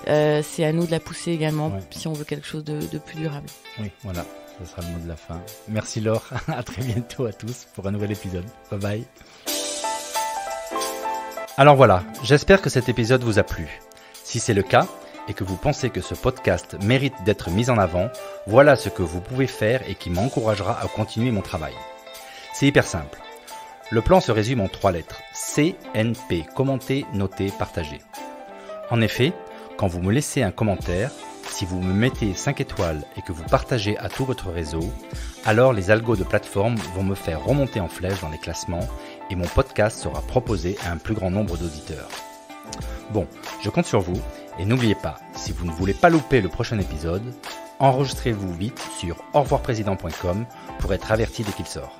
C'est à nous de la pousser également si on veut quelque chose de plus durable. Oui, voilà. Ce sera le mot de la fin. Merci Laure, à très bientôt à tous pour un nouvel épisode. Bye bye. Alors voilà, j'espère que cet épisode vous a plu. Si c'est le cas et que vous pensez que ce podcast mérite d'être mis en avant, voilà ce que vous pouvez faire et qui m'encouragera à continuer mon travail. C'est hyper simple. Le plan se résume en 3 lettres. CNP, commenter, noter, partager. En effet, quand vous me laissez un commentaire, si vous me mettez 5 étoiles et que vous partagez à tout votre réseau, alors les algos de plateforme vont me faire remonter en flèche dans les classements et mon podcast sera proposé à un plus grand nombre d'auditeurs. Bon, je compte sur vous, et n'oubliez pas, si vous ne voulez pas louper le prochain épisode, enregistrez-vous vite sur aurevoirprésident.com pour être averti dès qu'il sort.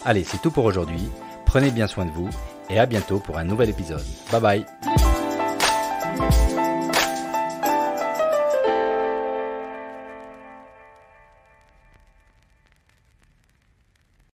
Allez, c'est tout pour aujourd'hui, prenez bien soin de vous et à bientôt pour un nouvel épisode. Bye bye.